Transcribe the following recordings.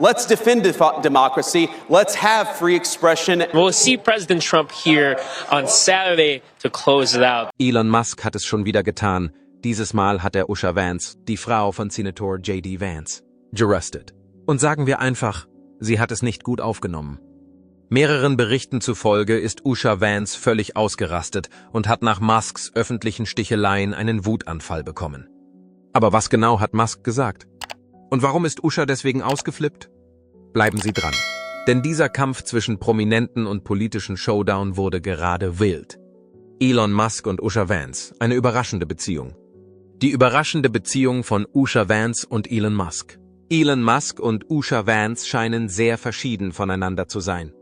Let's defend democracy. Let's have free expression. We'll see President Trump here on Saturday to close it out. Elon Musk hat es schon wieder getan. Dieses Mal hat er Usha Vance, die Frau von Senator J.D. Vance, geröstet. Und sagen wir einfach, sie hat es nicht gut aufgenommen. Mehreren Berichten zufolge ist Usha Vance völlig ausgerastet und hat nach Musks öffentlichen Sticheleien einen Wutanfall bekommen. Aber was genau hat Musk gesagt? Und warum ist Usha deswegen ausgeflippt? Bleiben Sie dran. Denn dieser Kampf zwischen prominenten und politischen Showdown wurde gerade wild. Elon Musk und Usha Vance, eine überraschende Beziehung. Die überraschende Beziehung von Usha Vance und Elon Musk. Elon Musk und Usha Vance scheinen sehr verschieden voneinander zu sein.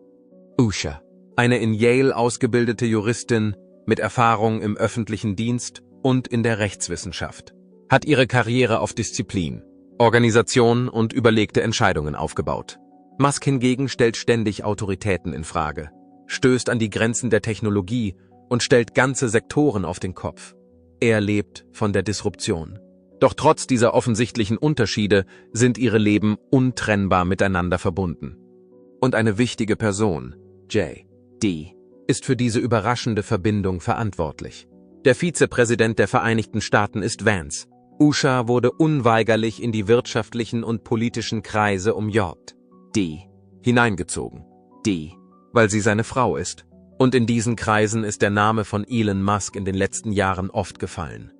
Usha, eine in Yale ausgebildete Juristin mit Erfahrung im öffentlichen Dienst und in der Rechtswissenschaft, hat ihre Karriere auf Disziplin, Organisation und überlegte Entscheidungen aufgebaut. Musk hingegen stellt ständig Autoritäten in Frage, stößt an die Grenzen der Technologie und stellt ganze Sektoren auf den Kopf. Er lebt von der Disruption. Doch trotz dieser offensichtlichen Unterschiede sind ihre Leben untrennbar miteinander verbunden. Und eine wichtige Person, J.D., ist für diese überraschende Verbindung verantwortlich. Der Vizepräsident der Vereinigten Staaten ist Vance. Usha wurde unweigerlich in die wirtschaftlichen und politischen Kreise um J.D. hineingezogen. Weil sie seine Frau ist. Und in diesen Kreisen ist der Name von Elon Musk in den letzten Jahren oft gefallen.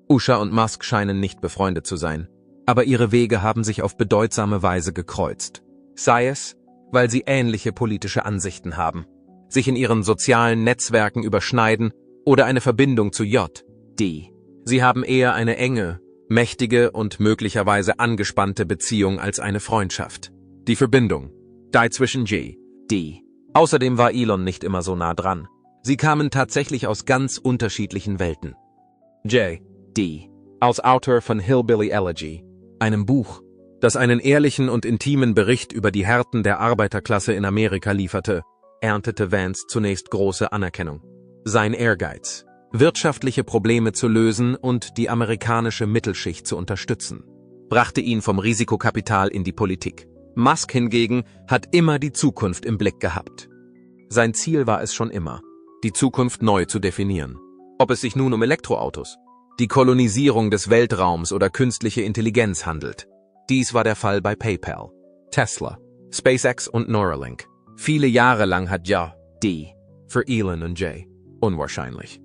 Usha und Musk scheinen nicht befreundet zu sein, aber ihre Wege haben sich auf bedeutsame Weise gekreuzt. Sei es, weil sie ähnliche politische Ansichten haben, sich in ihren sozialen Netzwerken überschneiden oder eine Verbindung zu J.D. Sie haben eher eine enge, mächtige und möglicherweise angespannte Beziehung als eine Freundschaft. Die Verbindung, die zwischen J.D. Außerdem war Elon nicht immer so nah dran. Sie kamen tatsächlich aus ganz unterschiedlichen Welten. J.D. als Autor von Hillbilly Elegy, einem Buch, das einen ehrlichen und intimen Bericht über die Härten der Arbeiterklasse in Amerika lieferte, erntete Vance zunächst große Anerkennung. Sein Ehrgeiz, wirtschaftliche Probleme zu lösen und die amerikanische Mittelschicht zu unterstützen, brachte ihn vom Risikokapital in die Politik. Musk hingegen hat immer die Zukunft im Blick gehabt. Sein Ziel war es schon immer, die Zukunft neu zu definieren. Ob es sich nun um Elektroautos, die Kolonisierung des Weltraums oder künstliche Intelligenz handelt. Dies war der Fall bei PayPal, Tesla, SpaceX und Neuralink. Viele Jahre lang hat J.D. für Elon und J. unwahrscheinlich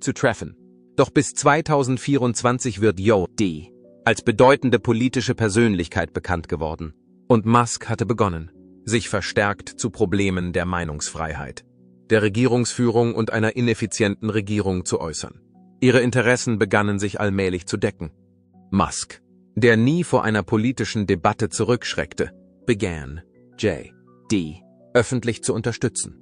zu treffen. Doch bis 2024 wird J.D. als bedeutende politische Persönlichkeit bekannt geworden. Und Musk hatte begonnen, sich verstärkt zu Problemen der Meinungsfreiheit, der Regierungsführung und einer ineffizienten Regierung zu äußern. Ihre Interessen begannen sich allmählich zu decken. Musk, der nie vor einer politischen Debatte zurückschreckte, begann, J.D. öffentlich zu unterstützen,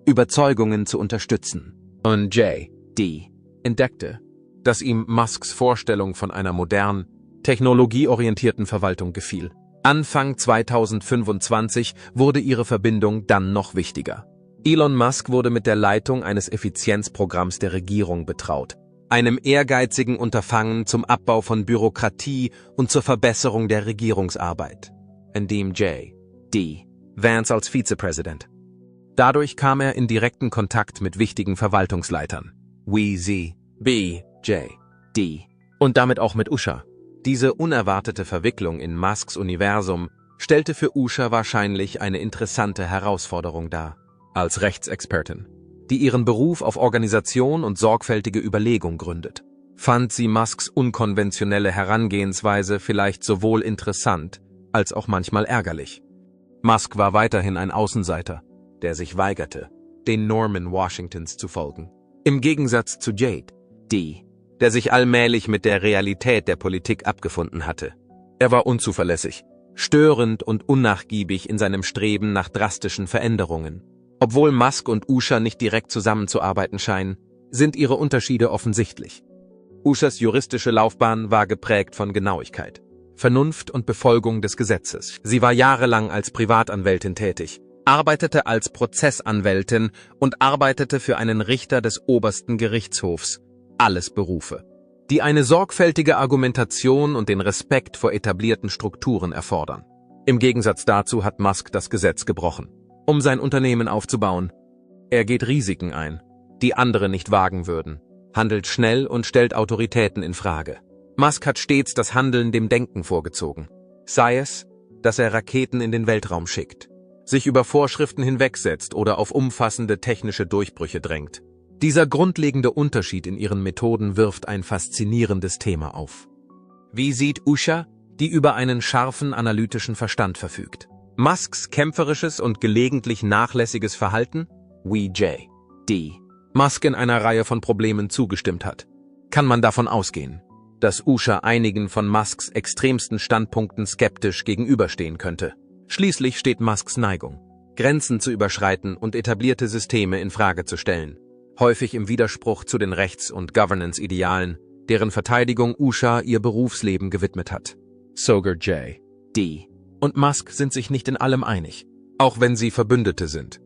Überzeugungen zu unterstützen. Und J.D. entdeckte, dass ihm Musks Vorstellung von einer modernen, technologieorientierten Verwaltung gefiel. Anfang 2025 wurde ihre Verbindung dann noch wichtiger. Elon Musk wurde mit der Leitung eines Effizienzprogramms der Regierung betraut, einem ehrgeizigen Unterfangen zum Abbau von Bürokratie und zur Verbesserung der Regierungsarbeit, in dem J.D. Vance als Vizepräsident. Dadurch kam er in direkten Kontakt mit wichtigen Verwaltungsleitern, J.D. und damit auch mit Usha. Diese unerwartete Verwicklung in Musks Universum stellte für Usha wahrscheinlich eine interessante Herausforderung dar. Als Rechtsexpertin, die ihren Beruf auf Organisation und sorgfältige Überlegung gründet, fand sie Musks unkonventionelle Herangehensweise vielleicht sowohl interessant als auch manchmal ärgerlich. Musk war weiterhin ein Außenseiter, der sich weigerte, den Normen Washingtons zu folgen. Im Gegensatz zu J.D., der sich allmählich mit der Realität der Politik abgefunden hatte. Er war unzuverlässig, störend und unnachgiebig in seinem Streben nach drastischen Veränderungen. Obwohl Musk und Usha nicht direkt zusammenzuarbeiten scheinen, sind ihre Unterschiede offensichtlich. Ushas juristische Laufbahn war geprägt von Genauigkeit, Vernunft und Befolgung des Gesetzes. Sie war jahrelang als Privatanwältin tätig, arbeitete als Prozessanwältin und arbeitete für einen Richter des obersten Gerichtshofs. Alles Berufe, die eine sorgfältige Argumentation und den Respekt vor etablierten Strukturen erfordern. Im Gegensatz dazu hat Musk das Gesetz gebrochen, um sein Unternehmen aufzubauen. Er geht Risiken ein, die andere nicht wagen würden, handelt schnell und stellt Autoritäten in Frage. Musk hat stets das Handeln dem Denken vorgezogen. Sei es, dass er Raketen in den Weltraum schickt, sich über Vorschriften hinwegsetzt oder auf umfassende technische Durchbrüche drängt. Dieser grundlegende Unterschied in ihren Methoden wirft ein faszinierendes Thema auf. Wie sieht Usha, die über einen scharfen analytischen Verstand verfügt? Musks kämpferisches und gelegentlich nachlässiges Verhalten? D. Musk in einer Reihe von Problemen zugestimmt hat. Kann man davon ausgehen, dass Usha einigen von Musks extremsten Standpunkten skeptisch gegenüberstehen könnte. Schließlich steht Musks Neigung, Grenzen zu überschreiten und etablierte Systeme in Frage zu stellen, häufig im Widerspruch zu den Rechts- und Governance-Idealen, deren Verteidigung Usha ihr Berufsleben gewidmet hat. Soger D. und Musk sind sich nicht in allem einig, auch wenn sie Verbündete sind.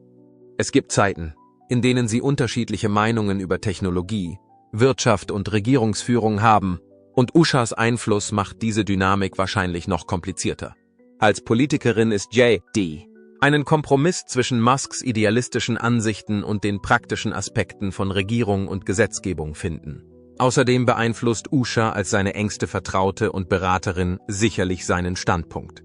Es gibt Zeiten, in denen sie unterschiedliche Meinungen über Technologie, Wirtschaft und Regierungsführung haben, und Ushas Einfluss macht diese Dynamik wahrscheinlich noch komplizierter. Als Politikerin ist D. einen Kompromiss zwischen Musks idealistischen Ansichten und den praktischen Aspekten von Regierung und Gesetzgebung finden. Außerdem beeinflusst Usha als seine engste Vertraute und Beraterin sicherlich seinen Standpunkt.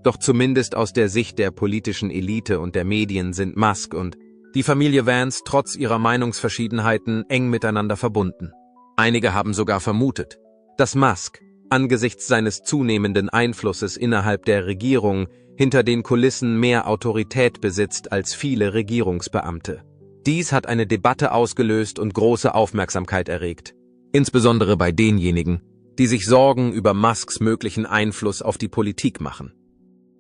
Doch zumindest aus der Sicht der politischen Elite und der Medien sind Musk und die Familie Vance trotz ihrer Meinungsverschiedenheiten eng miteinander verbunden. Einige haben sogar vermutet, dass Musk, angesichts seines zunehmenden Einflusses innerhalb der Regierung, hinter den Kulissen mehr Autorität besitzt als viele Regierungsbeamte. Dies hat eine Debatte ausgelöst und große Aufmerksamkeit erregt, insbesondere bei denjenigen, die sich Sorgen über Musks möglichen Einfluss auf die Politik machen.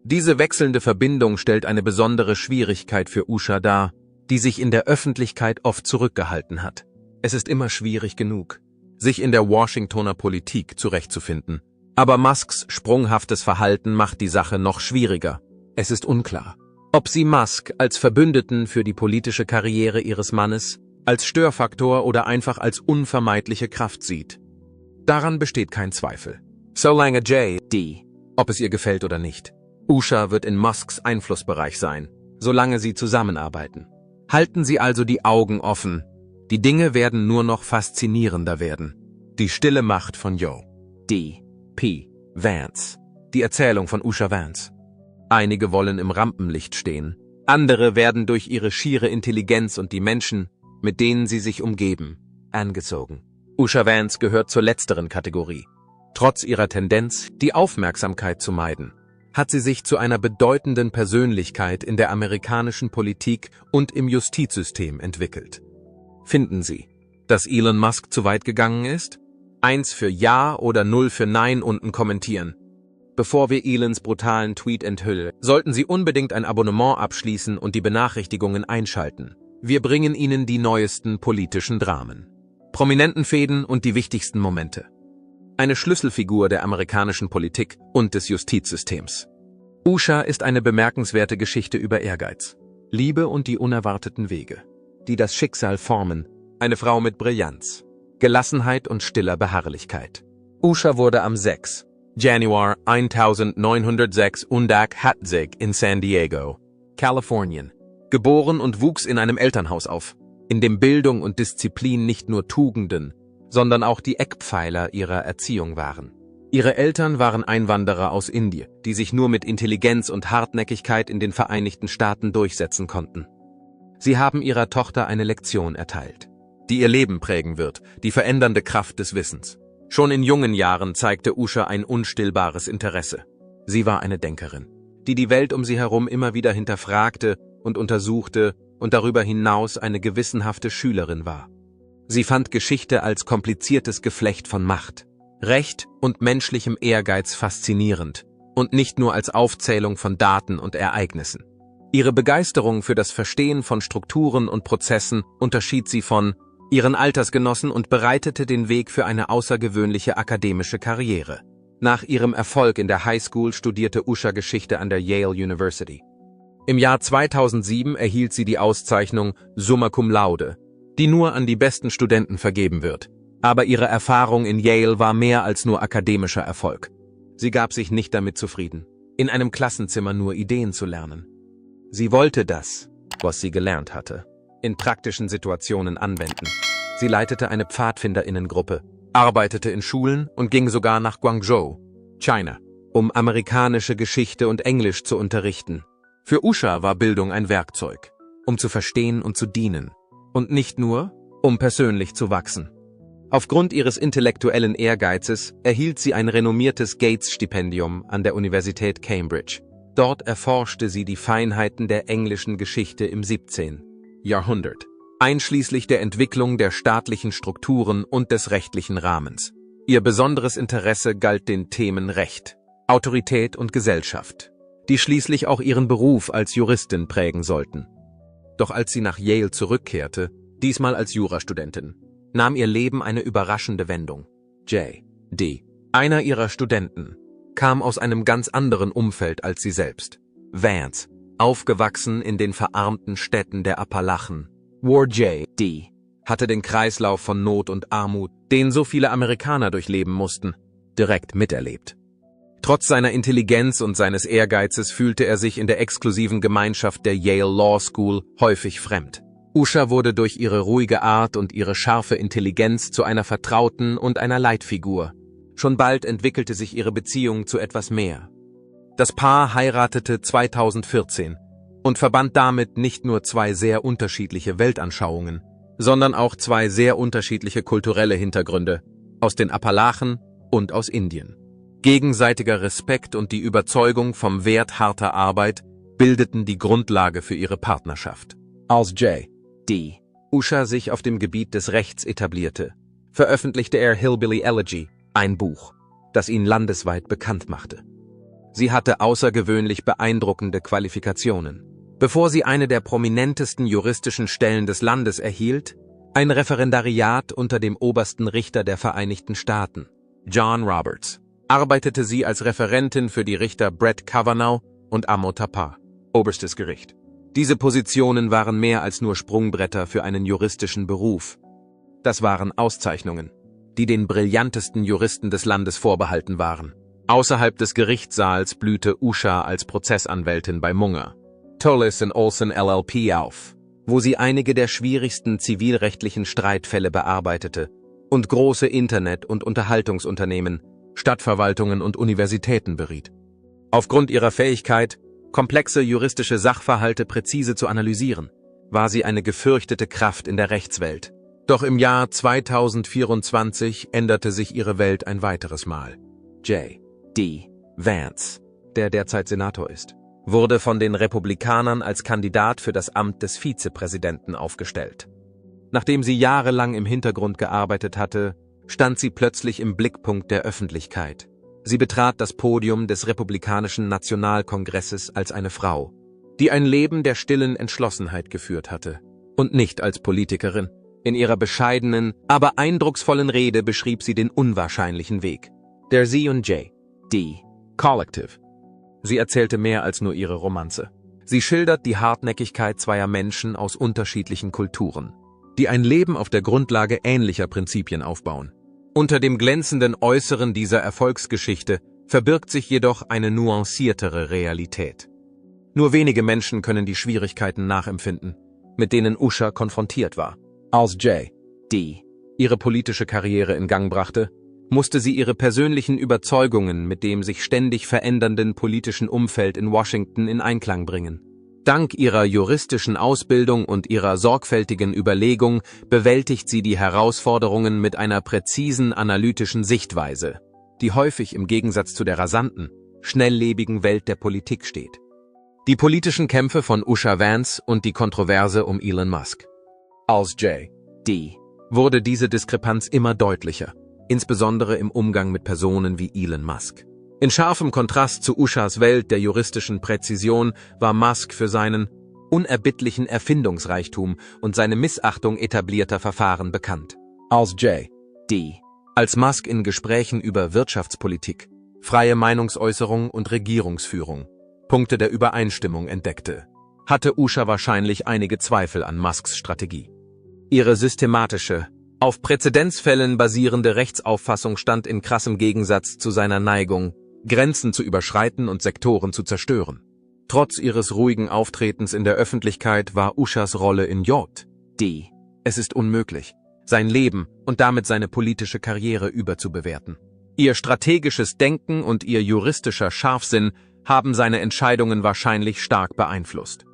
Diese wechselnde Verbindung stellt eine besondere Schwierigkeit für Usha dar, die sich in der Öffentlichkeit oft zurückgehalten hat. Es ist immer schwierig genug, sich in der Washingtoner Politik zurechtzufinden. Aber Musks sprunghaftes Verhalten macht die Sache noch schwieriger. Es ist unklar, ob sie Musk als Verbündeten für die politische Karriere ihres Mannes, als Störfaktor oder einfach als unvermeidliche Kraft sieht. Daran besteht kein Zweifel. Solange D. ob es ihr gefällt oder nicht. Usha wird in Musks Einflussbereich sein, solange sie zusammenarbeiten. Halten Sie also die Augen offen. Die Dinge werden nur noch faszinierender werden. Die stille Macht von D. P. Vance. Die Erzählung von Usha Vance. Einige wollen im Rampenlicht stehen. Andere werden durch ihre schiere Intelligenz und die Menschen, mit denen sie sich umgeben, angezogen. Usha Vance gehört zur letzteren Kategorie. Trotz ihrer Tendenz, die Aufmerksamkeit zu meiden, hat sie sich zu einer bedeutenden Persönlichkeit in der amerikanischen Politik und im Justizsystem entwickelt. Finden Sie, dass Elon Musk zu weit gegangen ist? 1 für Ja oder 0 für Nein unten kommentieren. Bevor wir Elons brutalen Tweet enthüllen, sollten Sie unbedingt ein Abonnement abschließen und die Benachrichtigungen einschalten. Wir bringen Ihnen die neuesten politischen Dramen, prominenten Fäden und die wichtigsten Momente. Eine Schlüsselfigur der amerikanischen Politik und des Justizsystems. Usha ist eine bemerkenswerte Geschichte über Ehrgeiz, Liebe und die unerwarteten Wege, die das Schicksal formen. Eine Frau mit Brillanz, Gelassenheit und stiller Beharrlichkeit. Usha wurde am 6. Januar 1906 Hatzig in San Diego, Kalifornien, geboren und wuchs in einem Elternhaus auf, in dem Bildung und Disziplin nicht nur Tugenden, sondern auch die Eckpfeiler ihrer Erziehung waren. Ihre Eltern waren Einwanderer aus Indien, die sich nur mit Intelligenz und Hartnäckigkeit in den Vereinigten Staaten durchsetzen konnten. Sie haben ihrer Tochter eine Lektion erteilt, die ihr Leben prägen wird, die verändernde Kraft des Wissens. Schon in jungen Jahren zeigte Usha ein unstillbares Interesse. Sie war eine Denkerin, die die Welt um sie herum immer wieder hinterfragte und untersuchte und darüber hinaus eine gewissenhafte Schülerin war. Sie fand Geschichte als kompliziertes Geflecht von Macht, Recht und menschlichem Ehrgeiz faszinierend und nicht nur als Aufzählung von Daten und Ereignissen. Ihre Begeisterung für das Verstehen von Strukturen und Prozessen unterschied sie von ihren Altersgenossen und bereitete den Weg für eine außergewöhnliche akademische Karriere. Nach ihrem Erfolg in der Highschool studierte Usha Geschichte an der Yale University. Im Jahr 2007 erhielt sie die Auszeichnung Summa Cum Laude, die nur an die besten Studenten vergeben wird. Aber ihre Erfahrung in Yale war mehr als nur akademischer Erfolg. Sie gab sich nicht damit zufrieden. in einem Klassenzimmer nur Ideen zu lernen. Sie wollte das, was sie gelernt hatte, in praktischen Situationen anwenden. Sie leitete eine Pfadfinderinnengruppe, arbeitete in Schulen und ging sogar nach Guangzhou, China, um amerikanische Geschichte und Englisch zu unterrichten. Für Usha war Bildung ein Werkzeug, um zu verstehen und zu dienen. Und nicht nur, um persönlich zu wachsen. Aufgrund ihres intellektuellen Ehrgeizes erhielt sie ein renommiertes Gates-Stipendium an der Universität Cambridge. Dort erforschte sie die Feinheiten der englischen Geschichte im 17. Jahrhundert, einschließlich der Entwicklung der staatlichen Strukturen und des rechtlichen Rahmens. Ihr besonderes Interesse galt den Themen Recht, Autorität und Gesellschaft, die schließlich auch ihren Beruf als Juristin prägen sollten. Doch als sie nach Yale zurückkehrte, diesmal als Jurastudentin, nahm ihr Leben eine überraschende Wendung. J.D., einer ihrer Studenten, kam aus einem ganz anderen Umfeld als sie selbst. Vance, aufgewachsen in den verarmten Städten der Appalachen. J.D. hatte den Kreislauf von Not und Armut, den so viele Amerikaner durchleben mussten, direkt miterlebt. Trotz seiner Intelligenz und seines Ehrgeizes fühlte er sich in der exklusiven Gemeinschaft der Yale Law School häufig fremd. Usha wurde durch ihre ruhige Art und ihre scharfe Intelligenz zu einer Vertrauten und einer Leitfigur. Schon bald entwickelte sich ihre Beziehung zu etwas mehr. Das Paar heiratete 2014 und verband damit nicht nur zwei sehr unterschiedliche Weltanschauungen, sondern auch zwei sehr unterschiedliche kulturelle Hintergründe, aus den Appalachen und aus Indien. Gegenseitiger Respekt und die Überzeugung vom Wert harter Arbeit bildeten die Grundlage für ihre Partnerschaft. Als J.D. Usha sich auf dem Gebiet des Rechts etablierte, veröffentlichte er Hillbilly Elegy, ein Buch, das ihn landesweit bekannt machte. Sie hatte außergewöhnlich beeindruckende Qualifikationen. Bevor sie eine der prominentesten juristischen Stellen des Landes erhielt, ein Referendariat unter dem obersten Richter der Vereinigten Staaten, John Roberts, arbeitete sie als Referentin für die Richter Brett Kavanaugh und Amo Tapar, oberstes Gericht. Diese Positionen waren mehr als nur Sprungbretter für einen juristischen Beruf. Das waren Auszeichnungen, die den brillantesten Juristen des Landes vorbehalten waren. Außerhalb des Gerichtssaals blühte Usha als Prozessanwältin bei Munger, Tullis & Olson LLP auf, wo sie einige der schwierigsten zivilrechtlichen Streitfälle bearbeitete und große Internet- und Unterhaltungsunternehmen, Stadtverwaltungen und Universitäten beriet. Aufgrund ihrer Fähigkeit, komplexe juristische Sachverhalte präzise zu analysieren, war sie eine gefürchtete Kraft in der Rechtswelt. Doch im Jahr 2024 änderte sich ihre Welt ein weiteres Mal. J.D. Vance, der derzeit Senator ist, wurde von den Republikanern als Kandidat für das Amt des Vizepräsidenten aufgestellt. Nachdem sie jahrelang im Hintergrund gearbeitet hatte, stand sie plötzlich im Blickpunkt der Öffentlichkeit. Sie betrat das Podium des Republikanischen Nationalkongresses als eine Frau, die ein Leben der stillen Entschlossenheit geführt hatte, und nicht als Politikerin. In ihrer bescheidenen, aber eindrucksvollen Rede beschrieb sie den unwahrscheinlichen Weg, der sie und J.D. Collective. Sie erzählte mehr als nur ihre Romanze. Sie schildert die Hartnäckigkeit zweier Menschen aus unterschiedlichen Kulturen, die ein Leben auf der Grundlage ähnlicher Prinzipien aufbauen. Unter dem glänzenden Äußeren dieser Erfolgsgeschichte verbirgt sich jedoch eine nuanciertere Realität. Nur wenige Menschen können die Schwierigkeiten nachempfinden, mit denen Usha konfrontiert war. Als J.D. ihre politische Karriere in Gang brachte, musste sie ihre persönlichen Überzeugungen mit dem sich ständig verändernden politischen Umfeld in Washington in Einklang bringen. Dank ihrer juristischen Ausbildung und ihrer sorgfältigen Überlegung bewältigt sie die Herausforderungen mit einer präzisen analytischen Sichtweise, die häufig im Gegensatz zu der rasanten, schnelllebigen Welt der Politik steht. Die politischen Kämpfe von Usha Vance und die Kontroverse um Elon Musk. Als J.D. wurde diese Diskrepanz immer deutlicher, insbesondere im Umgang mit Personen wie Elon Musk. In scharfem Kontrast zu Ushas Welt der juristischen Präzision war Musk für seinen unerbittlichen Erfindungsreichtum und seine Missachtung etablierter Verfahren bekannt. Als J.D. als Musk in Gesprächen über Wirtschaftspolitik, freie Meinungsäußerung und Regierungsführung Punkte der Übereinstimmung entdeckte, hatte Usha wahrscheinlich einige Zweifel an Musks Strategie. Ihre systematische, auf Präzedenzfällen basierende Rechtsauffassung stand in krassem Gegensatz zu seiner Neigung, Grenzen zu überschreiten und Sektoren zu zerstören. Trotz ihres ruhigen Auftretens in der Öffentlichkeit war Ushas Rolle in J.D. Es ist unmöglich, sein Leben und damit seine politische Karriere überzubewerten. Ihr strategisches Denken und ihr juristischer Scharfsinn haben seine Entscheidungen wahrscheinlich stark beeinflusst.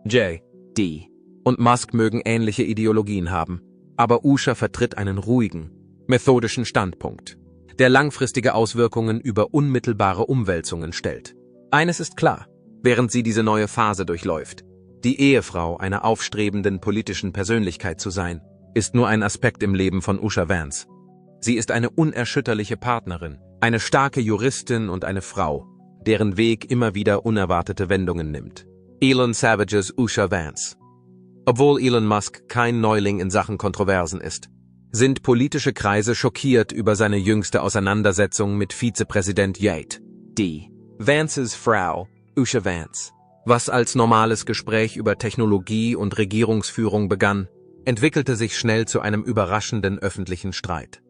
J.D. und Musk mögen ähnliche Ideologien haben, aber Usha vertritt einen ruhigen, methodischen Standpunkt, der langfristige Auswirkungen über unmittelbare Umwälzungen stellt. Eines ist klar, während sie diese neue Phase durchläuft: Die Ehefrau einer aufstrebenden politischen Persönlichkeit zu sein, ist nur ein Aspekt im Leben von Usha Vance. Sie ist eine unerschütterliche Partnerin, eine starke Juristin und eine Frau, deren Weg immer wieder unerwartete Wendungen nimmt. Elon Savages Usha Vance. Obwohl Elon Musk kein Neuling in Sachen Kontroversen ist, sind politische Kreise schockiert über seine jüngste Auseinandersetzung mit Vizepräsident J.D. Vances Frau, Usha Vance. Was als normales Gespräch über Technologie und Regierungsführung begann, entwickelte sich schnell zu einem überraschenden öffentlichen Streit.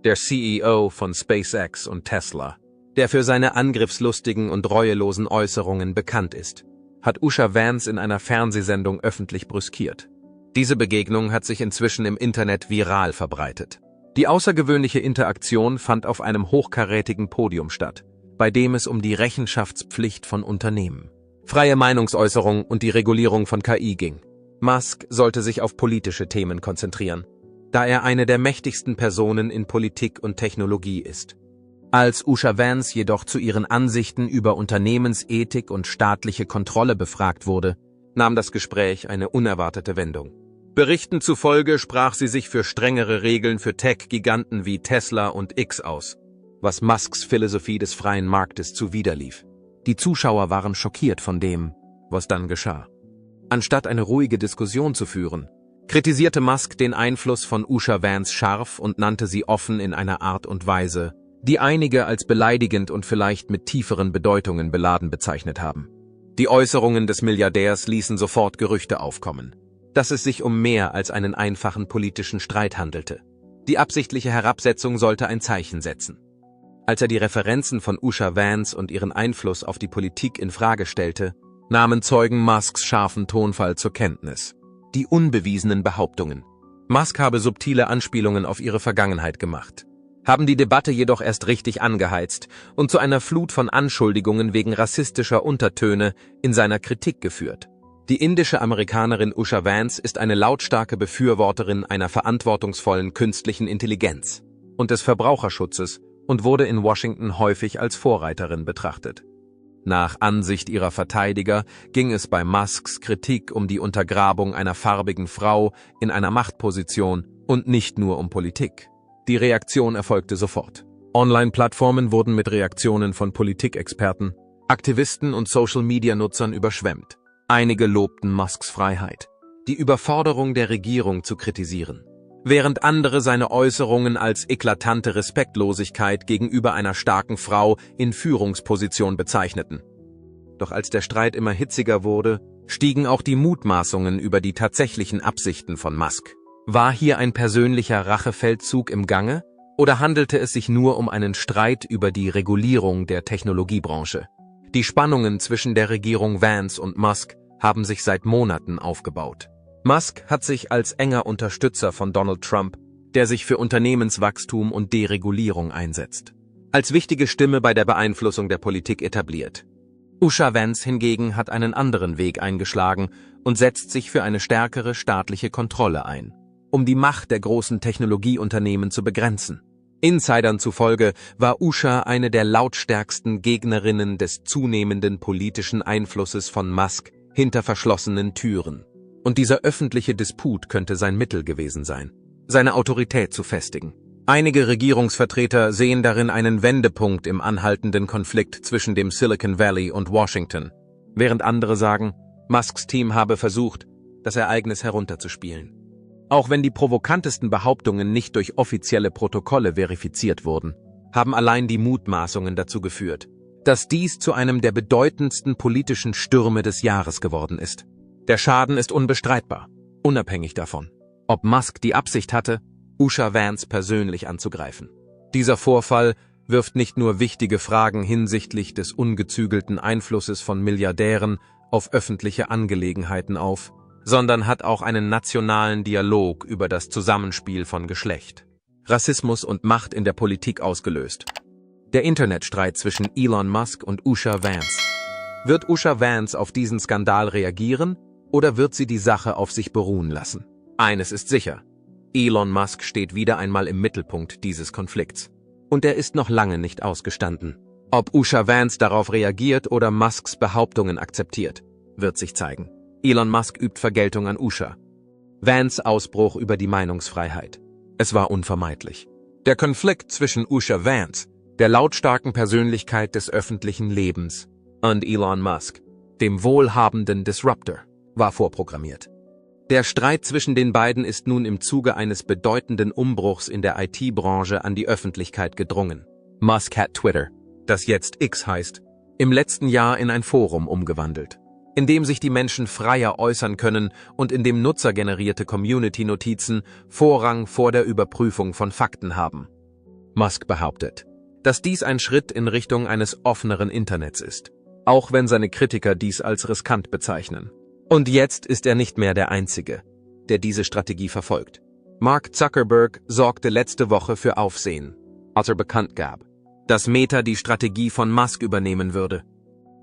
Der CEO von SpaceX und Tesla, der für seine angriffslustigen und reuelosen Äußerungen bekannt ist, hat Usha Vance in einer Fernsehsendung öffentlich brüskiert. Diese Begegnung hat sich inzwischen im Internet viral verbreitet. Die außergewöhnliche Interaktion fand auf einem hochkarätigen Podium statt, bei dem es um die Rechenschaftspflicht von Unternehmen, freie Meinungsäußerung und die Regulierung von KI ging. Musk sollte sich auf politische Themen konzentrieren, da er eine der mächtigsten Personen in Politik und Technologie ist. Als Usha Vance jedoch zu ihren Ansichten über Unternehmensethik und staatliche Kontrolle befragt wurde, nahm das Gespräch eine unerwartete Wendung. Berichten zufolge sprach sie sich für strengere Regeln für Tech-Giganten wie Tesla und X aus, was Musks Philosophie des freien Marktes zuwiderlief. Die Zuschauer waren schockiert von dem, was dann geschah. Anstatt eine ruhige Diskussion zu führen, kritisierte Musk den Einfluss von Usha Vance scharf und nannte sie offen in einer Art und Weise, die einige als beleidigend und vielleicht mit tieferen Bedeutungen beladen bezeichnet haben. Die Äußerungen des Milliardärs ließen sofort Gerüchte aufkommen, dass es sich um mehr als einen einfachen politischen Streit handelte. Die absichtliche Herabsetzung sollte ein Zeichen setzen. Als er die Referenzen von Usha Vance und ihren Einfluss auf die Politik in Frage stellte, nahmen Zeugen Musks scharfen Tonfall zur Kenntnis. Die unbewiesenen Behauptungen. Musk habe subtile Anspielungen auf ihre Vergangenheit gemacht, haben die Debatte jedoch erst richtig angeheizt und zu einer Flut von Anschuldigungen wegen rassistischer Untertöne in seiner Kritik geführt. Die indische Amerikanerin Usha Vance ist eine lautstarke Befürworterin einer verantwortungsvollen künstlichen Intelligenz und des Verbraucherschutzes und wurde in Washington häufig als Vorreiterin betrachtet. Nach Ansicht ihrer Verteidiger ging es bei Musks Kritik um die Untergrabung einer farbigen Frau in einer Machtposition und nicht nur um Politik. Die Reaktion erfolgte sofort. Online-Plattformen wurden mit Reaktionen von Politikexperten, Aktivisten und Social-Media-Nutzern überschwemmt. Einige lobten Musks Freiheit, die Überforderung der Regierung zu kritisieren, während andere seine Äußerungen als eklatante Respektlosigkeit gegenüber einer starken Frau in Führungsposition bezeichneten. Doch als der Streit immer hitziger wurde, stiegen auch die Mutmaßungen über die tatsächlichen Absichten von Musk. War hier ein persönlicher Rachefeldzug im Gange oder handelte es sich nur um einen Streit über die Regulierung der Technologiebranche? Die Spannungen zwischen der Regierung Vance und Musk haben sich seit Monaten aufgebaut. Musk hat sich als enger Unterstützer von Donald Trump, der sich für Unternehmenswachstum und Deregulierung einsetzt, als wichtige Stimme bei der Beeinflussung der Politik etabliert. Usha Vance hingegen hat einen anderen Weg eingeschlagen und setzt sich für eine stärkere staatliche Kontrolle ein, um die Macht der großen Technologieunternehmen zu begrenzen. Insidern zufolge war Usha eine der lautstärksten Gegnerinnen des zunehmenden politischen Einflusses von Musk hinter verschlossenen Türen. Und dieser öffentliche Disput könnte sein Mittel gewesen sein, seine Autorität zu festigen. Einige Regierungsvertreter sehen darin einen Wendepunkt im anhaltenden Konflikt zwischen dem Silicon Valley und Washington, während andere sagen, Musks Team habe versucht, das Ereignis herunterzuspielen. Auch wenn die provokantesten Behauptungen nicht durch offizielle Protokolle verifiziert wurden, haben allein die Mutmaßungen dazu geführt, dass dies zu einem der bedeutendsten politischen Stürme des Jahres geworden ist. Der Schaden ist unbestreitbar, unabhängig davon, ob Musk die Absicht hatte, Usha Vance persönlich anzugreifen. Dieser Vorfall wirft nicht nur wichtige Fragen hinsichtlich des ungezügelten Einflusses von Milliardären auf öffentliche Angelegenheiten auf, sondern hat auch einen nationalen Dialog über das Zusammenspiel von Geschlecht, Rassismus und Macht in der Politik ausgelöst. Der Internetstreit zwischen Elon Musk und Usha Vance. Wird Usha Vance auf diesen Skandal reagieren oder wird sie die Sache auf sich beruhen lassen? Eines ist sicher: Elon Musk steht wieder einmal im Mittelpunkt dieses Konflikts. Und er ist noch lange nicht ausgestanden. Ob Usha Vance darauf reagiert oder Musks Behauptungen akzeptiert, wird sich zeigen. Elon Musk übt Vergeltung an Usha. Vance Ausbruch über die Meinungsfreiheit. Es war unvermeidlich. Der Konflikt zwischen Usha Vance, der lautstarken Persönlichkeit des öffentlichen Lebens, und Elon Musk, dem wohlhabenden Disruptor, war vorprogrammiert. Der Streit zwischen den beiden ist nun im Zuge eines bedeutenden Umbruchs in der IT-Branche an die Öffentlichkeit gedrungen. Musk hat Twitter, das jetzt X heißt, im letzten Jahr in ein Forum umgewandelt, in dem sich die Menschen freier äußern können und in dem nutzergenerierte Community-Notizen Vorrang vor der Überprüfung von Fakten haben. Musk behauptet, dass dies ein Schritt in Richtung eines offeneren Internets ist, auch wenn seine Kritiker dies als riskant bezeichnen. Und jetzt ist er nicht mehr der Einzige, der diese Strategie verfolgt. Mark Zuckerberg sorgte letzte Woche für Aufsehen, als er bekannt gab, dass Meta die Strategie von Musk übernehmen würde.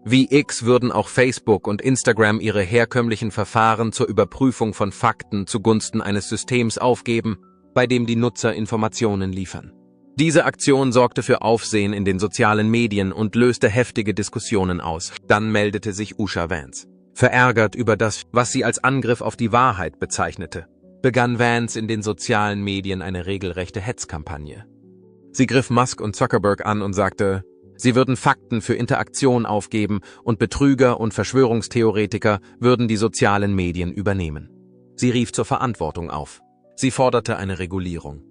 Wie X würden auch Facebook und Instagram ihre herkömmlichen Verfahren zur Überprüfung von Fakten zugunsten eines Systems aufgeben, bei dem die Nutzer Informationen liefern. Diese Aktion sorgte für Aufsehen in den sozialen Medien und löste heftige Diskussionen aus. Dann meldete sich Usha Vance. Verärgert über das, was sie als Angriff auf die Wahrheit bezeichnete, begann Vance in den sozialen Medien eine regelrechte Hetzkampagne. Sie griff Musk und Zuckerberg an und sagte, sie würden Fakten für Interaktion aufgeben und Betrüger und Verschwörungstheoretiker würden die sozialen Medien übernehmen. Sie rief zur Verantwortung auf. Sie forderte eine Regulierung.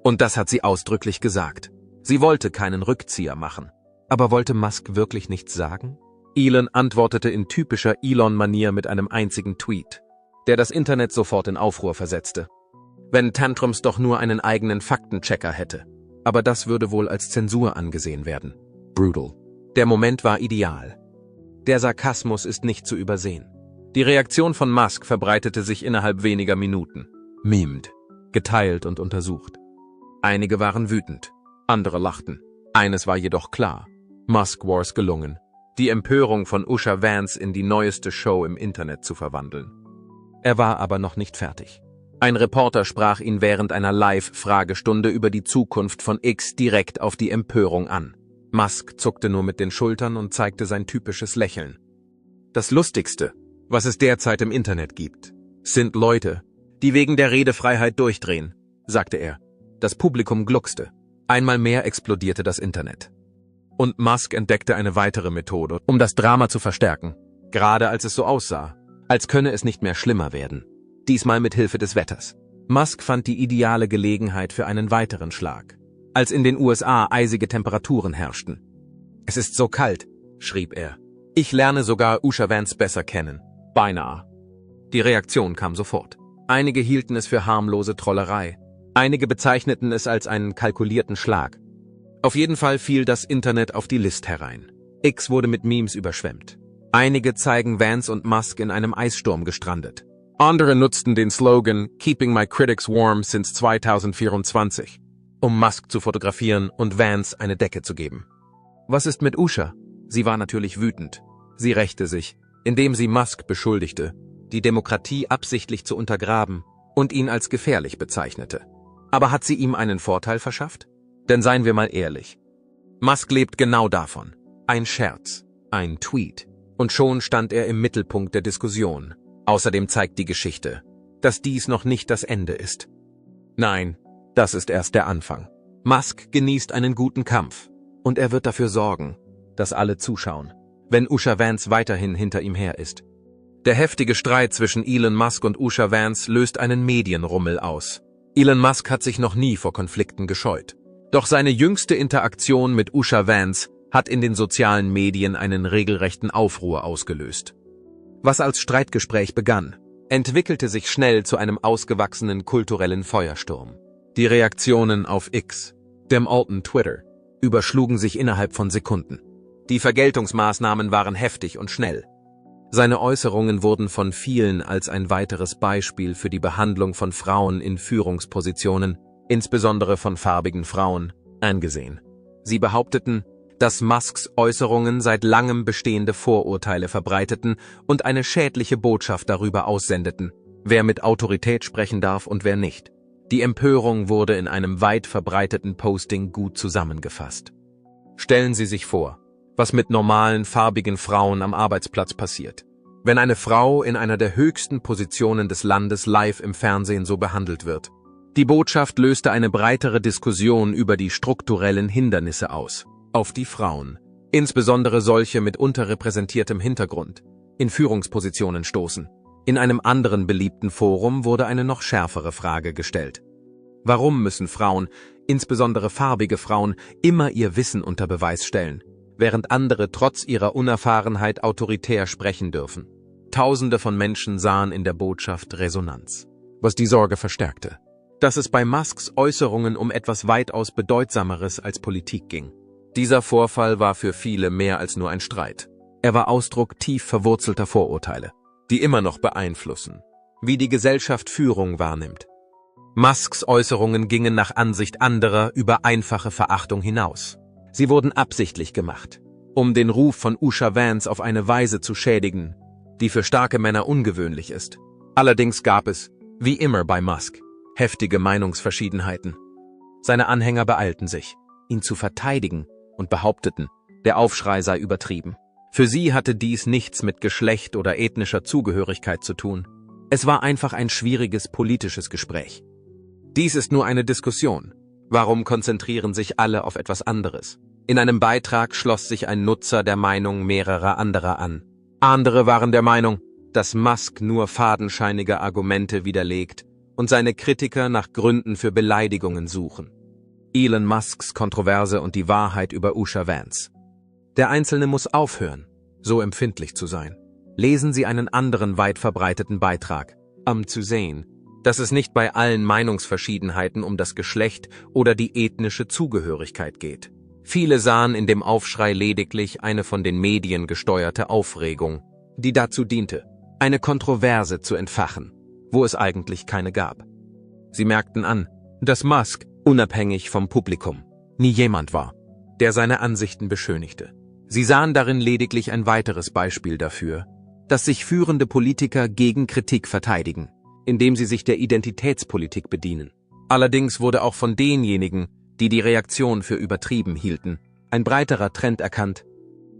Und das hat sie ausdrücklich gesagt. Sie wollte keinen Rückzieher machen. Aber wollte Musk wirklich nichts sagen? Elon antwortete in typischer Elon-Manier mit einem einzigen Tweet, der das Internet sofort in Aufruhr versetzte. Wenn Tantrums doch nur einen eigenen Faktenchecker hätte. Aber das würde wohl als Zensur angesehen werden. Brutal. Der Moment war ideal. Der Sarkasmus ist nicht zu übersehen. Die Reaktion von Musk verbreitete sich innerhalb weniger Minuten. Memed, geteilt und untersucht. Einige waren wütend, andere lachten. Eines war jedoch klar: Musk war es gelungen, die Empörung von Usha Vance in die neueste Show im Internet zu verwandeln. Er war aber noch nicht fertig. Ein Reporter sprach ihn während einer Live-Fragestunde über die Zukunft von X direkt auf die Empörung an. Musk zuckte nur mit den Schultern und zeigte sein typisches Lächeln. Das Lustigste, was es derzeit im Internet gibt, sind Leute, die wegen der Redefreiheit durchdrehen, sagte er. Das Publikum gluckste. Einmal mehr explodierte das Internet. Und Musk entdeckte eine weitere Methode, um das Drama zu verstärken, gerade als es so aussah, als könne es nicht mehr schlimmer werden. Diesmal mit Hilfe des Wetters. Musk fand die ideale Gelegenheit für einen weiteren Schlag, als in den USA eisige Temperaturen herrschten. Es ist so kalt, schrieb er. Ich lerne sogar Usha Vance besser kennen. Beinahe. Die Reaktion kam sofort. Einige hielten es für harmlose Trollerei. Einige bezeichneten es als einen kalkulierten Schlag. Auf jeden Fall fiel das Internet auf die List herein. X wurde mit Memes überschwemmt. Einige zeigen Vance und Musk in einem Eissturm gestrandet. Andere nutzten den Slogan "Keeping my critics warm since 2024", um Musk zu fotografieren und Vance eine Decke zu geben. Was ist mit Usha? Sie war natürlich wütend. Sie rächte sich, indem sie Musk beschuldigte, die Demokratie absichtlich zu untergraben und ihn als gefährlich bezeichnete. Aber hat sie ihm einen Vorteil verschafft? Denn seien wir mal ehrlich. Musk lebt genau davon. Ein Scherz, ein Tweet. Und schon stand er im Mittelpunkt der Diskussion. Außerdem zeigt die Geschichte, dass dies noch nicht das Ende ist. Nein, das ist erst der Anfang. Musk genießt einen guten Kampf. Und er wird dafür sorgen, dass alle zuschauen, wenn Usha Vance weiterhin hinter ihm her ist. Der heftige Streit zwischen Elon Musk und Usha Vance löst einen Medienrummel aus. Elon Musk hat sich noch nie vor Konflikten gescheut. Doch seine jüngste Interaktion mit Usha Vance hat in den sozialen Medien einen regelrechten Aufruhr ausgelöst. Was als Streitgespräch begann, entwickelte sich schnell zu einem ausgewachsenen kulturellen Feuersturm. Die Reaktionen auf X, dem alten Twitter, überschlugen sich innerhalb von Sekunden. Die Vergeltungsmaßnahmen waren heftig und schnell. Seine Äußerungen wurden von vielen als ein weiteres Beispiel für die Behandlung von Frauen in Führungspositionen, insbesondere von farbigen Frauen, angesehen. Sie behaupteten, dass Musks Äußerungen seit langem bestehende Vorurteile verbreiteten und eine schädliche Botschaft darüber aussendeten, wer mit Autorität sprechen darf und wer nicht. Die Empörung wurde in einem weit verbreiteten Posting gut zusammengefasst. Stellen Sie sich vor, was mit normalen, farbigen Frauen am Arbeitsplatz passiert, wenn eine Frau in einer der höchsten Positionen des Landes live im Fernsehen so behandelt wird. Die Botschaft löste eine breitere Diskussion über die strukturellen Hindernisse aus, auf die Frauen, insbesondere solche mit unterrepräsentiertem Hintergrund, in Führungspositionen stoßen. In einem anderen beliebten Forum wurde eine noch schärfere Frage gestellt. Warum müssen Frauen, insbesondere farbige Frauen, immer ihr Wissen unter Beweis stellen, während andere trotz ihrer Unerfahrenheit autoritär sprechen dürfen? Tausende von Menschen sahen in der Botschaft Resonanz, was die Sorge verstärkte, dass es bei Musks Äußerungen um etwas weitaus Bedeutsameres als Politik ging. Dieser Vorfall war für viele mehr als nur ein Streit. Er war Ausdruck tief verwurzelter Vorurteile, die immer noch beeinflussen, wie die Gesellschaft Führung wahrnimmt. Musks Äußerungen gingen nach Ansicht anderer über einfache Verachtung hinaus. Sie wurden absichtlich gemacht, um den Ruf von Usha Vance auf eine Weise zu schädigen, die für starke Männer ungewöhnlich ist. Allerdings gab es, wie immer bei Musk, heftige Meinungsverschiedenheiten. Seine Anhänger beeilten sich, ihn zu verteidigen und behaupteten, der Aufschrei sei übertrieben. Für sie hatte dies nichts mit Geschlecht oder ethnischer Zugehörigkeit zu tun. Es war einfach ein schwieriges politisches Gespräch. Dies ist nur eine Diskussion. Warum konzentrieren sich alle auf etwas anderes? In einem Beitrag schloss sich ein Nutzer der Meinung mehrerer anderer an. Andere waren der Meinung, dass Musk nur fadenscheinige Argumente widerlegt und seine Kritiker nach Gründen für Beleidigungen suchen. Elon Musks Kontroverse und die Wahrheit über Usha Vance. Der Einzelne muss aufhören, so empfindlich zu sein. Lesen Sie einen anderen weit verbreiteten Beitrag, um zu sehen, dass es nicht bei allen Meinungsverschiedenheiten um das Geschlecht oder die ethnische Zugehörigkeit geht. Viele sahen in dem Aufschrei lediglich eine von den Medien gesteuerte Aufregung, die dazu diente, eine Kontroverse zu entfachen, wo es eigentlich keine gab. Sie merkten an, dass Musk, unabhängig vom Publikum, nie jemand war, der seine Ansichten beschönigte. Sie sahen darin lediglich ein weiteres Beispiel dafür, dass sich führende Politiker gegen Kritik verteidigen, indem sie sich der Identitätspolitik bedienen. Allerdings wurde auch von denjenigen, die die Reaktion für übertrieben hielten, ein breiterer Trend erkannt.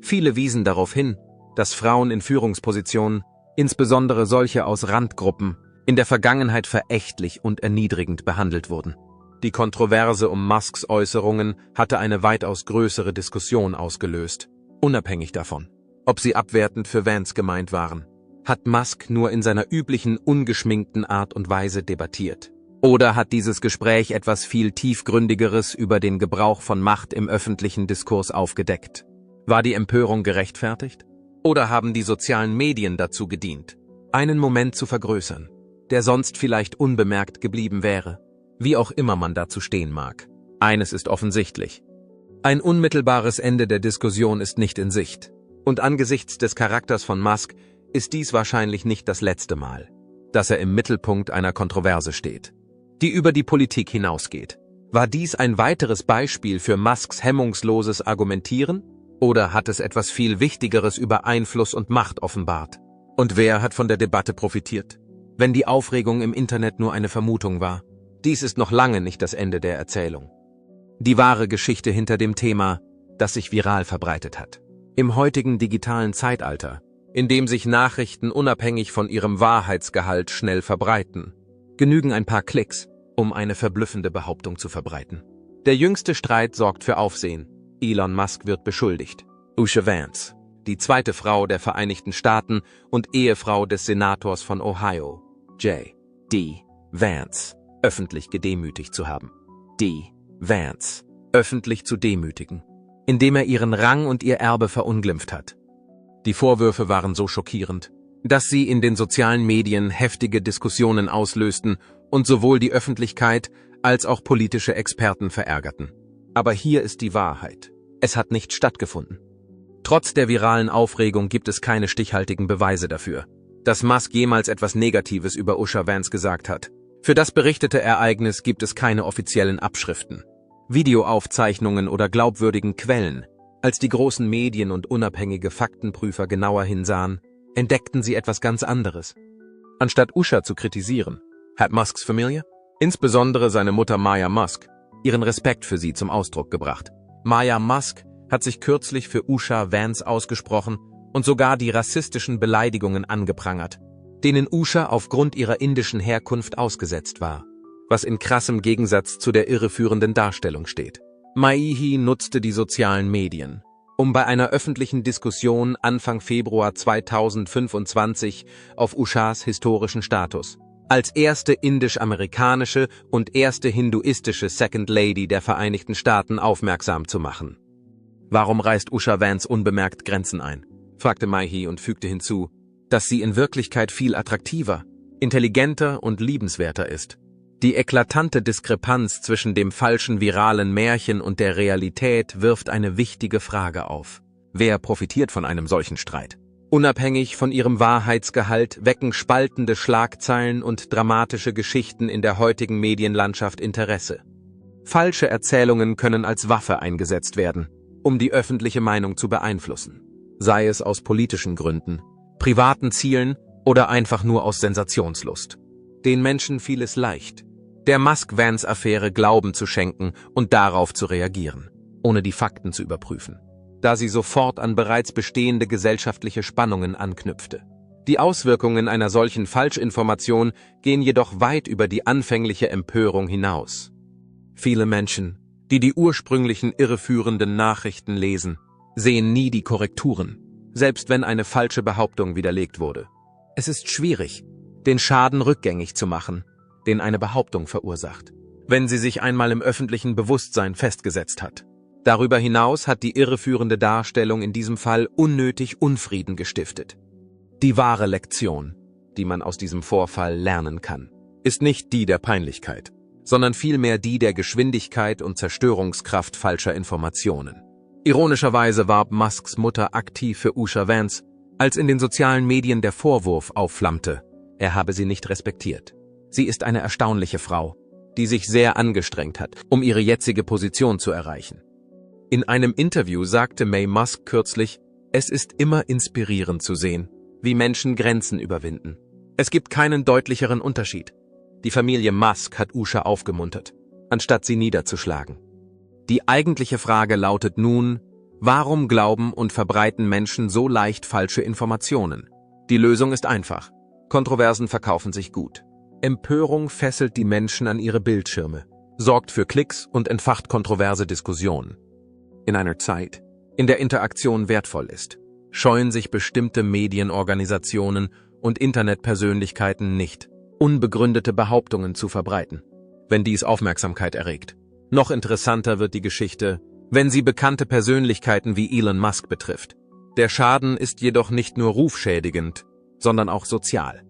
Viele wiesen darauf hin, dass Frauen in Führungspositionen, insbesondere solche aus Randgruppen, in der Vergangenheit verächtlich und erniedrigend behandelt wurden. Die Kontroverse um Musks Äußerungen hatte eine weitaus größere Diskussion ausgelöst, unabhängig davon, ob sie abwertend für Vance gemeint waren. Hat Musk nur in seiner üblichen, ungeschminkten Art und Weise debattiert? Oder hat dieses Gespräch etwas viel Tiefgründigeres über den Gebrauch von Macht im öffentlichen Diskurs aufgedeckt? War die Empörung gerechtfertigt? Oder haben die sozialen Medien dazu gedient, einen Moment zu vergrößern, der sonst vielleicht unbemerkt geblieben wäre? Wie auch immer man dazu stehen mag. Eines ist offensichtlich. Ein unmittelbares Ende der Diskussion ist nicht in Sicht. Und angesichts des Charakters von Musk ist dies wahrscheinlich nicht das letzte Mal, dass er im Mittelpunkt einer Kontroverse steht, die über die Politik hinausgeht. War dies ein weiteres Beispiel für Musks hemmungsloses Argumentieren? Oder hat es etwas viel Wichtigeres über Einfluss und Macht offenbart? Und wer hat von der Debatte profitiert? Wenn die Aufregung im Internet nur eine Vermutung war. Dies ist noch lange nicht das Ende der Erzählung. Die wahre Geschichte hinter dem Thema, das sich viral verbreitet hat. Im heutigen digitalen Zeitalter, in dem sich Nachrichten unabhängig von ihrem Wahrheitsgehalt schnell verbreiten, genügen ein paar Klicks, um eine verblüffende Behauptung zu verbreiten. Der jüngste Streit sorgt für Aufsehen. Elon Musk wird beschuldigt. Usha Vance, die zweite Frau der Vereinigten Staaten und Ehefrau des Senators von Ohio, J.D. Vance, öffentlich gedemütigt zu haben. D. Vance, öffentlich zu demütigen, indem er ihren Rang und ihr Erbe verunglimpft hat. Die Vorwürfe waren so schockierend, dass sie in den sozialen Medien heftige Diskussionen auslösten und sowohl die Öffentlichkeit als auch politische Experten verärgerten. Aber hier ist die Wahrheit. Es hat nicht stattgefunden. Trotz der viralen Aufregung gibt es keine stichhaltigen Beweise dafür, dass Musk jemals etwas Negatives über Usha Vance gesagt hat. Für das berichtete Ereignis gibt es keine offiziellen Abschriften, Videoaufzeichnungen oder glaubwürdigen Quellen. Als die großen Medien und unabhängige Faktenprüfer genauer hinsahen, entdeckten sie etwas ganz anderes. Anstatt Usha zu kritisieren, hat Musks Familie, insbesondere seine Mutter Maya Musk, ihren Respekt für sie zum Ausdruck gebracht. Maya Musk hat sich kürzlich für Usha Vance ausgesprochen und sogar die rassistischen Beleidigungen angeprangert, denen Usha aufgrund ihrer indischen Herkunft ausgesetzt war, was in krassem Gegensatz zu der irreführenden Darstellung steht. Maihi nutzte die sozialen Medien, um bei einer öffentlichen Diskussion Anfang Februar 2025 auf Ushas historischen Status als erste indisch-amerikanische und erste hinduistische Second Lady der Vereinigten Staaten aufmerksam zu machen. Warum reißt Usha Vance unbemerkt Grenzen ein? Fragte Maihi und fügte hinzu, dass sie in Wirklichkeit viel attraktiver, intelligenter und liebenswerter ist. Die eklatante Diskrepanz zwischen dem falschen viralen Märchen und der Realität wirft eine wichtige Frage auf. Wer profitiert von einem solchen Streit? Unabhängig von ihrem Wahrheitsgehalt wecken spaltende Schlagzeilen und dramatische Geschichten in der heutigen Medienlandschaft Interesse. Falsche Erzählungen können als Waffe eingesetzt werden, um die öffentliche Meinung zu beeinflussen. Sei es aus politischen Gründen, privaten Zielen oder einfach nur aus Sensationslust. Den Menschen fiel es leicht, der Musk-Vance-Affäre Glauben zu schenken und darauf zu reagieren, ohne die Fakten zu überprüfen, da sie sofort an bereits bestehende gesellschaftliche Spannungen anknüpfte. Die Auswirkungen einer solchen Falschinformation gehen jedoch weit über die anfängliche Empörung hinaus. Viele Menschen, die die ursprünglichen irreführenden Nachrichten lesen, sehen nie die Korrekturen, selbst wenn eine falsche Behauptung widerlegt wurde. Es ist schwierig, den Schaden rückgängig zu machen, den eine Behauptung verursacht, wenn sie sich einmal im öffentlichen Bewusstsein festgesetzt hat. Darüber hinaus hat die irreführende Darstellung in diesem Fall unnötig Unfrieden gestiftet. Die wahre Lektion, die man aus diesem Vorfall lernen kann, ist nicht die der Peinlichkeit, sondern vielmehr die der Geschwindigkeit und Zerstörungskraft falscher Informationen. Ironischerweise warb Musks Mutter aktiv für Usha Vance, als in den sozialen Medien der Vorwurf aufflammte, er habe sie nicht respektiert. Sie ist eine erstaunliche Frau, die sich sehr angestrengt hat, um ihre jetzige Position zu erreichen. In einem Interview sagte May Musk kürzlich, es ist immer inspirierend zu sehen, wie Menschen Grenzen überwinden. Es gibt keinen deutlicheren Unterschied. Die Familie Musk hat Usha aufgemuntert, anstatt sie niederzuschlagen. Die eigentliche Frage lautet nun, warum glauben und verbreiten Menschen so leicht falsche Informationen? Die Lösung ist einfach. Kontroversen verkaufen sich gut. Empörung fesselt die Menschen an ihre Bildschirme, sorgt für Klicks und entfacht kontroverse Diskussionen. In einer Zeit, in der Interaktion wertvoll ist, scheuen sich bestimmte Medienorganisationen und Internetpersönlichkeiten nicht, unbegründete Behauptungen zu verbreiten, wenn dies Aufmerksamkeit erregt. Noch interessanter wird die Geschichte, wenn sie bekannte Persönlichkeiten wie Elon Musk betrifft. Der Schaden ist jedoch nicht nur rufschädigend, sondern auch sozial.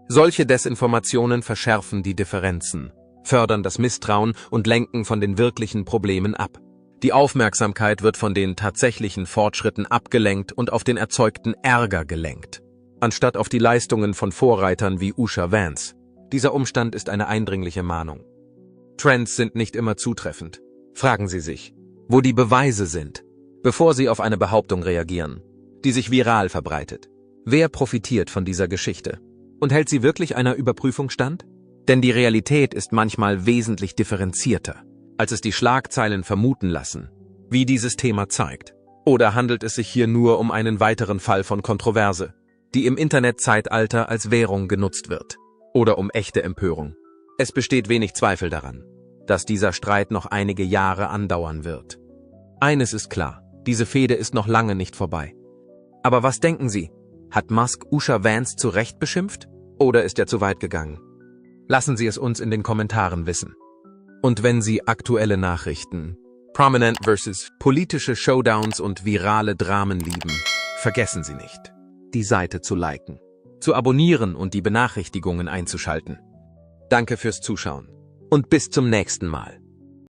Solche Desinformationen verschärfen die Differenzen, fördern das Misstrauen und lenken von den wirklichen Problemen ab. Die Aufmerksamkeit wird von den tatsächlichen Fortschritten abgelenkt und auf den erzeugten Ärger gelenkt, anstatt auf die Leistungen von Vorreitern wie Usha Vance. Dieser Umstand ist eine eindringliche Mahnung. Trends sind nicht immer zutreffend. Fragen Sie sich, wo die Beweise sind, bevor Sie auf eine Behauptung reagieren, die sich viral verbreitet. Wer profitiert von dieser Geschichte? Und hält sie wirklich einer Überprüfung stand? Denn die Realität ist manchmal wesentlich differenzierter, als es die Schlagzeilen vermuten lassen, wie dieses Thema zeigt. Oder handelt es sich hier nur um einen weiteren Fall von Kontroverse, die im Internetzeitalter als Währung genutzt wird? Oder um echte Empörung? Es besteht wenig Zweifel daran, dass dieser Streit noch einige Jahre andauern wird. Eines ist klar, diese Fehde ist noch lange nicht vorbei. Aber was denken Sie? Hat Musk Usha Vance zu Recht beschimpft? Oder ist er zu weit gegangen? Lassen Sie es uns in den Kommentaren wissen. Und wenn Sie aktuelle Nachrichten, Prominent versus politische Showdowns und virale Dramen lieben, vergessen Sie nicht, die Seite zu liken, zu abonnieren und die Benachrichtigungen einzuschalten. Danke fürs Zuschauen und bis zum nächsten Mal.